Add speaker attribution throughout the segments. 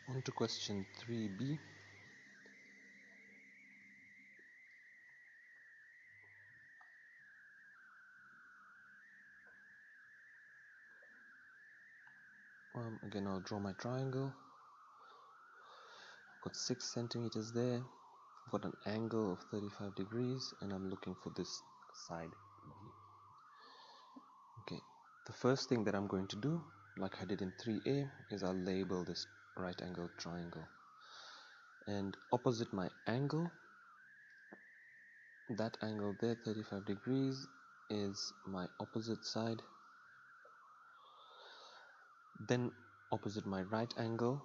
Speaker 1: On to question 3b. Again, I'll draw my triangle. I've got 6 centimeters there. I've got an angle of 35 degrees and I'm looking for this side. Okay, the first thing that I'm going to do, like I did in 3a, is I'll label this right angle triangle. And opposite my angle, that angle there, 35 degrees, is my opposite side. Then opposite my right angle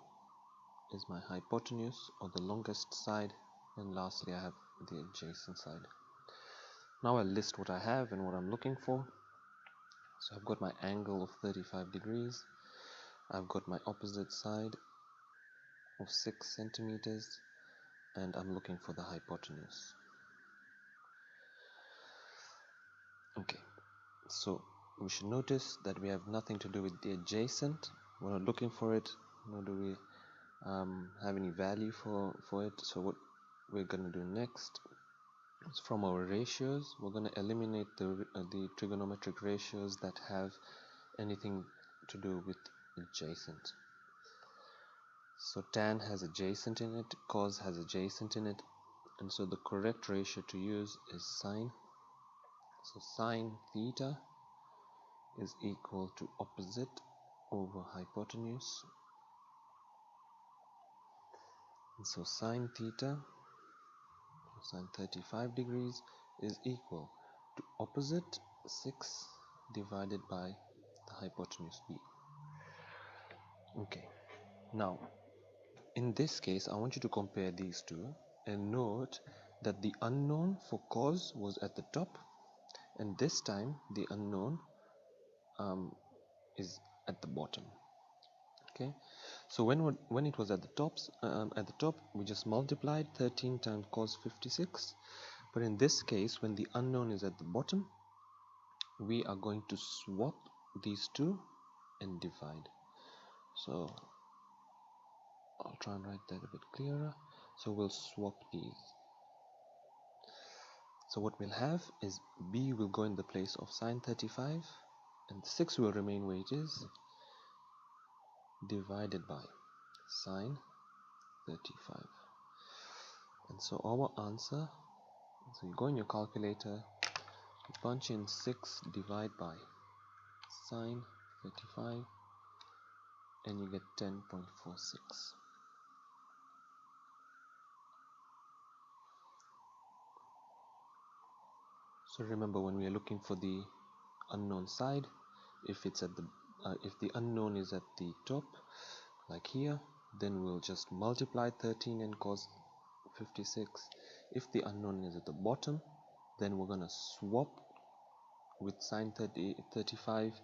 Speaker 1: is my hypotenuse, or the longest side, and lastly I have the adjacent side. Now I'll list what I have and what I'm looking for. So I've got my angle of 35 degrees, I've got my opposite side of 6 centimeters, and I'm looking for the hypotenuse. Okay, so we should notice that we have nothing to do with the adjacent. We're not looking for it, nor do we have any value for it. So what we're going to do next is, from our ratios, we're going to eliminate the trigonometric ratios that have anything to do with adjacent. So tan has adjacent in it, cos has adjacent in it, and so the correct ratio to use is sine. So sine theta is equal to opposite over hypotenuse. And so sine theta, sine 35 degrees, is equal to opposite 6 divided by the hypotenuse b. Okay, now in this case I want you to compare these two and note that the unknown for cos was at the top, and this time the unknown is at the bottom. Okay, so when it was at the top, we just multiplied 13 times cos 56. But in this case, when the unknown is at the bottom, we are going to swap these two and divide. So I'll try and write that a bit clearer. So we'll swap these. So what we'll have is b will go in the place of sine 35, and 6 will remain where it is, divided by sine 35. And so our answer, so you go in your calculator, you punch in 6 divide by sine 35, and you get 10.46. So remember, when we are looking for the unknown side, if it's at the if the unknown is at the top, like here, then we'll just multiply 13 and cos 56. If the unknown is at the bottom, then we're gonna swap with sine 35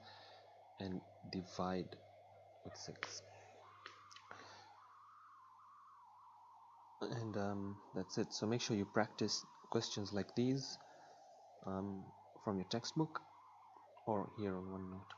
Speaker 1: and divide with 6. And that's it. So make sure you practice questions like these from your textbook or here on OneNote.